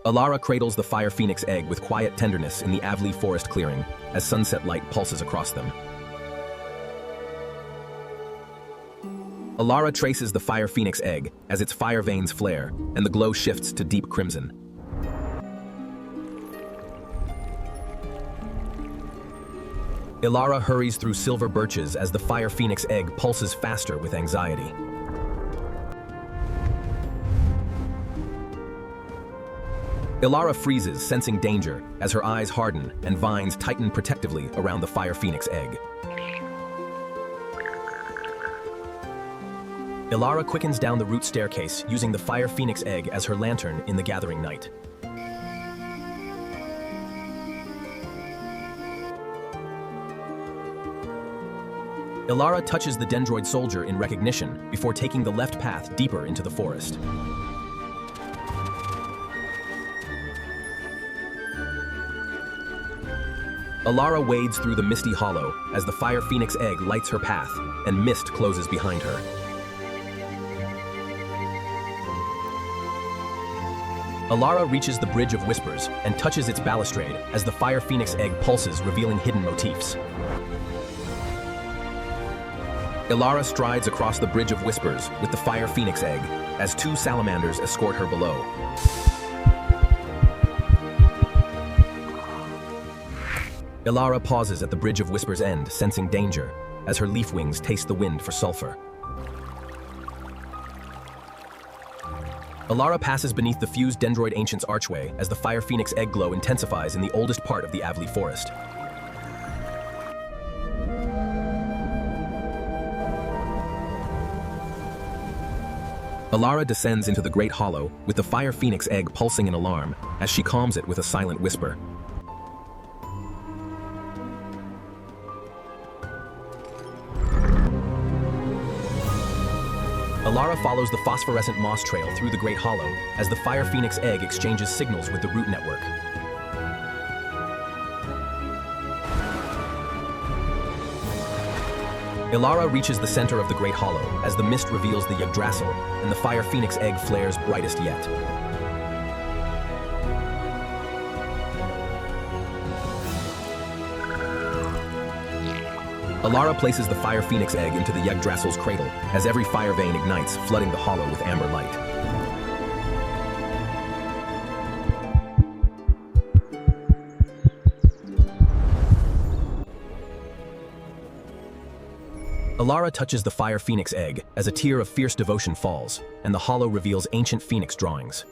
Alara cradles the fire phoenix egg with quiet tenderness in the Avli forest clearing as sunset light pulses across them. Alara traces the fire phoenix egg as its fire veins flare and the glow shifts to deep crimson. Alara hurries through silver birches as the fire phoenix egg pulses faster with anxiety. Alara freezes, sensing danger, as her eyes harden and vines tighten protectively around the fire phoenix egg. Alara quickens down the root staircase, using the fire phoenix egg as her lantern in the gathering night. Alara touches the dendroid soldier in recognition before taking the left path deeper into the forest. Alara wades through the misty hollow as the fire phoenix egg lights her path and mist closes behind her. Alara reaches the Bridge of Whispers and touches its balustrade as the fire phoenix egg pulses, revealing hidden motifs. Alara strides across the Bridge of Whispers with the fire phoenix egg as two salamanders escort her below. Alara pauses at the Bridge of Whispers' end, sensing danger, as her leaf wings taste the wind for sulfur. Alara passes beneath the fused dendroid ancient's archway as the fire phoenix egg glow intensifies in the oldest part of the Avli forest. Alara descends into the great hollow with the fire phoenix egg pulsing in alarm as she calms it with a silent whisper. Alara follows the phosphorescent moss trail through the Great Hollow as the fire phoenix egg exchanges signals with the root network. Alara reaches the center of the Great Hollow as the mist reveals the Yggdrasil and the fire phoenix egg flares brightest yet. Alara places the fire phoenix egg into the Yggdrasil's cradle as every fire vein ignites, flooding the hollow with amber light. Alara touches the fire phoenix egg as a tear of fierce devotion falls, and the hollow reveals ancient phoenix drawings.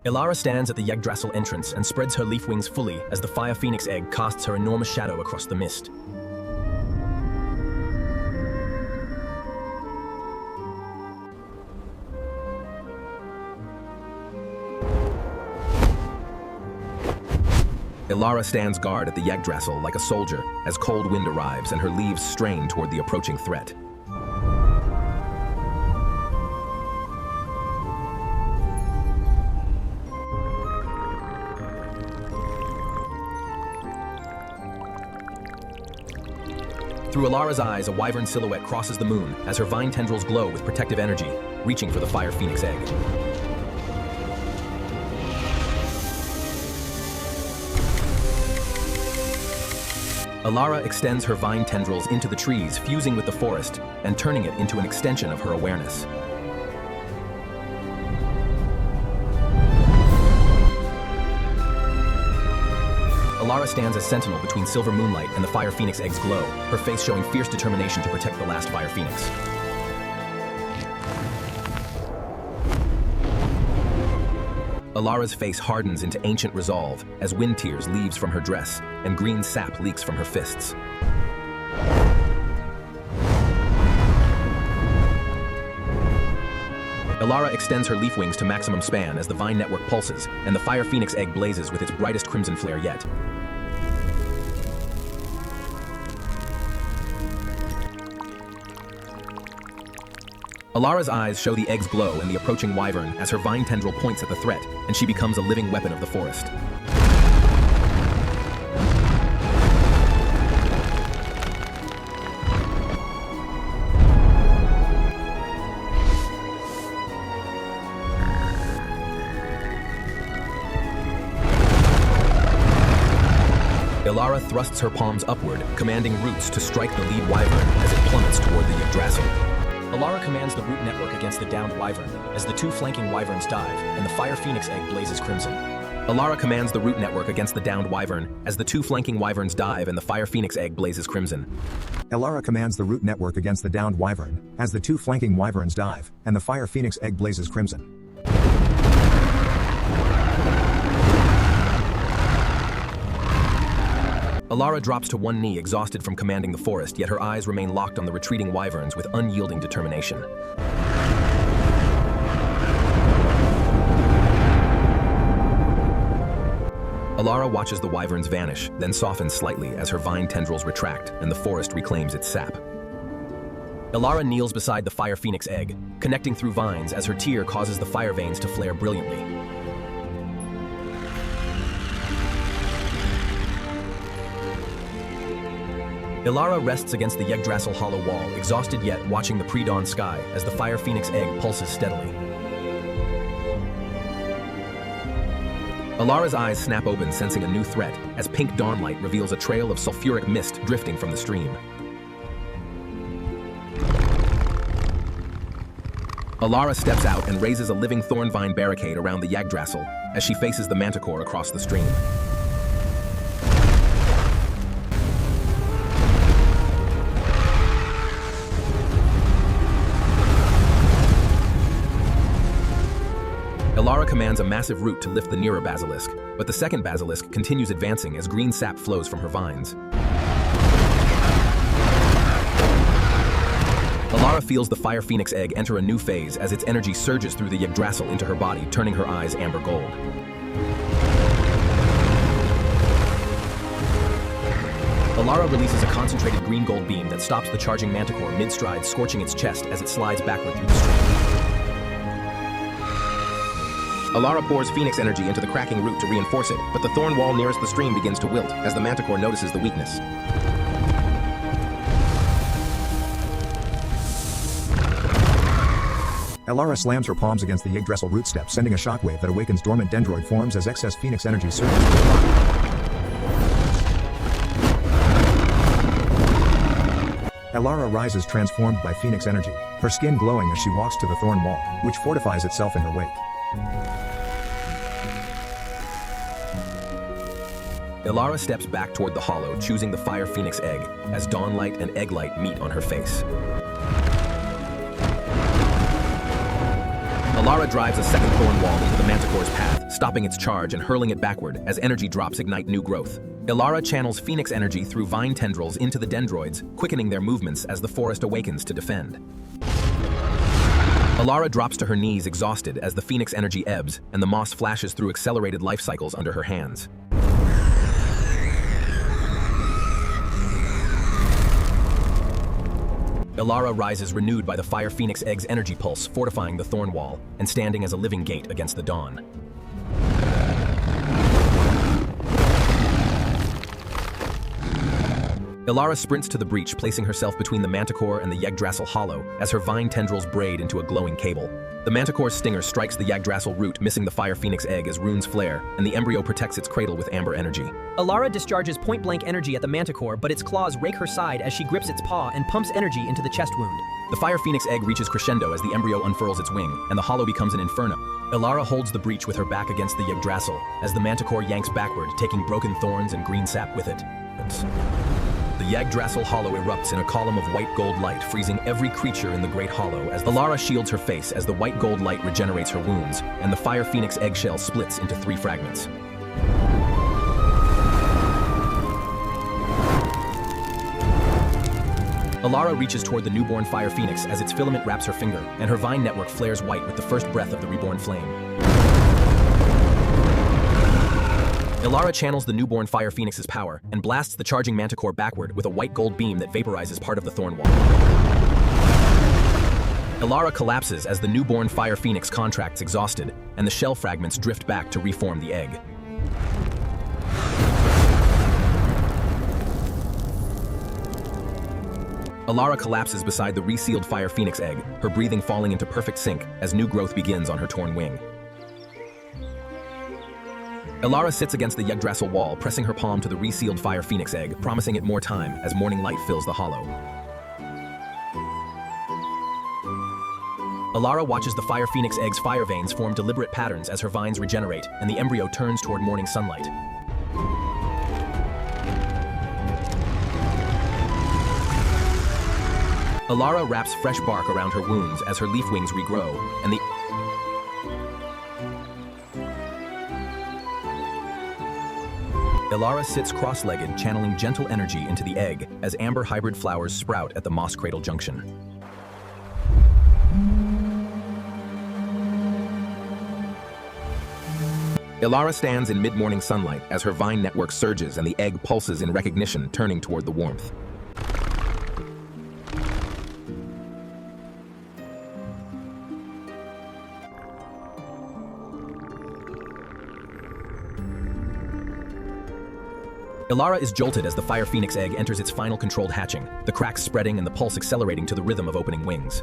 Alara stands at the Yggdrasil entrance and spreads her leaf wings fully as the fire phoenix egg casts her enormous shadow across the mist. Alara stands guard at the Yggdrasil like a soldier as cold wind arrives and her leaves strain toward the approaching threat. Through Alara's eyes, a wyvern silhouette crosses the moon as her vine tendrils glow with protective energy, reaching for the fire phoenix egg. Alara extends her vine tendrils into the trees, fusing with the forest and turning it into an extension of her awareness. Alara stands as sentinel between silver moonlight and the fire phoenix egg's glow, her face showing fierce determination to protect the last fire phoenix. Alara's face hardens into ancient resolve as wind tears leaves from her dress and green sap leaks from her fists. Alara extends her leaf wings to maximum span as the vine network pulses and the fire phoenix egg blazes with its brightest crimson flare yet. Alara's eyes show the egg's glow and the approaching wyvern as her vine tendril points at the threat, and she becomes a living weapon of the forest. Alara thrusts her palms upward, commanding roots to strike the lead wyvern as it plummets toward the Yggdrasil. Alara commands the root network against the downed wyvern as the two flanking wyverns dive and the fire phoenix egg blazes crimson. Alara commands the root network against the downed wyvern as the two flanking wyverns dive and the fire phoenix egg blazes crimson. Alara commands the root network against the downed wyvern as the two flanking wyverns dive and the fire phoenix egg blazes crimson. Alara drops to one knee, exhausted from commanding the forest, yet her eyes remain locked on the retreating wyverns with unyielding determination. Alara watches the wyverns vanish, then softens slightly as her vine tendrils retract and the forest reclaims its sap. Alara kneels beside the fire phoenix egg, connecting through vines as her tear causes the fire veins to flare brilliantly. Alara rests against the Yggdrasil hollow wall, exhausted yet watching the pre-dawn sky as the fire phoenix egg pulses steadily. Alara's eyes snap open, sensing a new threat, as pink dawnlight reveals a trail of sulfuric mist drifting from the stream. Alara steps out and raises a living thorn vine barricade around the Yggdrasil as she faces the manticore across the stream. Alara commands a massive root to lift the nearer basilisk, but the second basilisk continues advancing as green sap flows from her vines. Alara feels the fire phoenix egg enter a new phase as its energy surges through the Yggdrasil into her body, turning her eyes amber gold. Alara releases a concentrated green-gold beam that stops the charging manticore mid-stride, scorching its chest as it slides backward through the stream. Alara pours phoenix energy into the cracking root to reinforce it, but the thorn wall nearest the stream begins to wilt as the manticore notices the weakness. Alara slams her palms against the Yggdrasil root step, sending a shockwave that awakens dormant dendroid forms as excess phoenix energy surges through her body. Alara rises transformed by phoenix energy, her skin glowing as she walks to the thorn wall, which fortifies itself in her wake. Alara steps back toward the hollow, choosing the fire phoenix egg, as dawnlight and egglight meet on her face. Alara drives a second thorn wall into the manticore's path, stopping its charge and hurling it backward as energy drops ignite new growth. Alara channels phoenix energy through vine tendrils into the dendroids, quickening their movements as the forest awakens to defend. Alara drops to her knees, exhausted as the phoenix energy ebbs and the moss flashes through accelerated life cycles under her hands. Alara rises renewed by the fire phoenix egg's energy pulse, fortifying the thorn wall and standing as a living gate against the dawn. Alara sprints to the breach, placing herself between the manticore and the Yggdrasil hollow as her vine tendrils braid into a glowing cable. The manticore's stinger strikes the Yggdrasil root, missing the fire phoenix egg as runes flare, and the embryo protects its cradle with amber energy. Alara discharges point-blank energy at the manticore, but its claws rake her side as she grips its paw and pumps energy into the chest wound. The fire phoenix egg reaches crescendo as the embryo unfurls its wing, and the hollow becomes an inferno. Alara holds the breach with her back against the Yggdrasil as the manticore yanks backward, taking broken thorns and green sap with it. The Yggdrasil hollow erupts in a column of white gold light, freezing every creature in the great hollow as Alara shields her face as the white gold light regenerates her wounds, and the fire phoenix eggshell splits into 3 fragments. Alara reaches toward the newborn fire phoenix as its filament wraps her finger, and her vine network flares white with the first breath of the reborn flame. Alara channels the newborn fire phoenix's power and blasts the charging manticore backward with a white gold beam that vaporizes part of the thorn wall. Alara collapses as the newborn fire phoenix contracts, exhausted, and the shell fragments drift back to reform the egg. Alara collapses beside the resealed fire phoenix egg, her breathing falling into perfect sync as new growth begins on her torn wing. Elara sits against the Yggdrasil wall, pressing her palm to the resealed fire phoenix egg, promising it more time as morning light fills the hollow. Elara watches the fire phoenix egg's fire veins form deliberate patterns as her vines regenerate, and the embryo turns toward morning sunlight. Elara wraps fresh bark around her wounds as her leaf wings regrow, and the Elara sits cross-legged, channeling gentle energy into the egg as amber hybrid flowers sprout at the moss cradle junction. Elara stands in mid-morning sunlight as her vine network surges and the egg pulses in recognition, turning toward the warmth. Elara is jolted as the fire phoenix egg enters its final controlled hatching, the cracks spreading and the pulse accelerating to the rhythm of opening wings.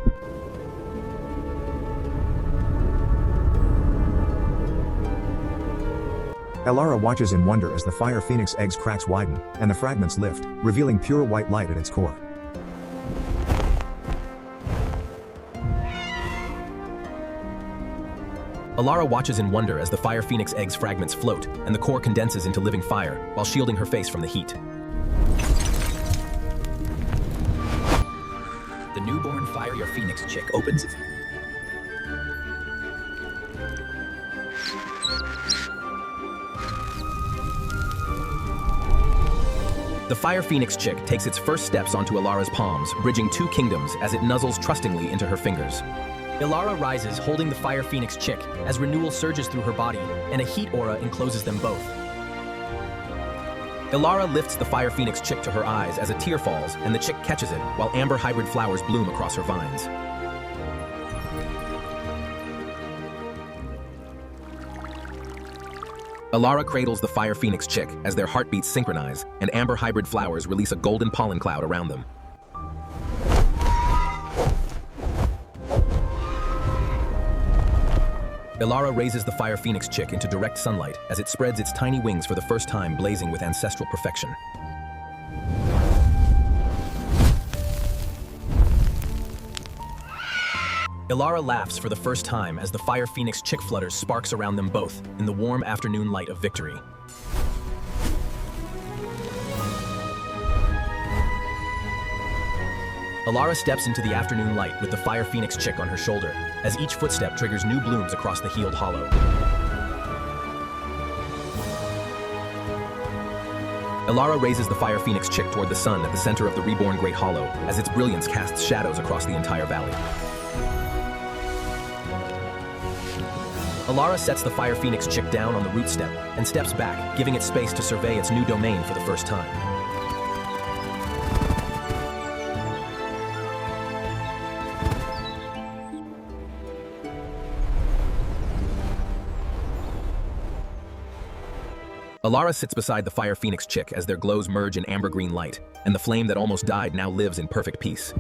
Elara watches in wonder as the fire phoenix egg's cracks widen, and the fragments lift, revealing pure white light at its core. Elara watches in wonder as the fire phoenix egg's fragments float, and the core condenses into living fire, while shielding her face from the heat. The newborn fire phoenix chick opens its... The fire phoenix chick takes its first steps onto Elara's palms, bridging two kingdoms as it nuzzles trustingly into her fingers. Elara rises, holding the fire phoenix chick, as renewal surges through her body, and a heat aura encloses them both. Elara lifts the fire phoenix chick to her eyes as a tear falls, and the chick catches it, while amber hybrid flowers bloom across her vines. Elara cradles the fire phoenix chick as their heartbeats synchronize, and amber hybrid flowers release a golden pollen cloud around them. Elara raises the fire phoenix chick into direct sunlight as it spreads its tiny wings for the first time, blazing with ancestral perfection. Elara laughs for the first time as the fire phoenix chick flutters sparks around them both in the warm afternoon light of victory. Elara steps into the afternoon light with the fire phoenix chick on her shoulder, as each footstep triggers new blooms across the healed hollow. Elara raises the fire phoenix chick toward the sun at the center of the reborn Great Hollow, as its brilliance casts shadows across the entire valley. Elara sets the fire phoenix chick down on the root step and steps back, giving it space to survey its new domain for the first time. Elara sits beside the fire phoenix chick as their glows merge in amber green light, and the flame that almost died now lives in perfect peace.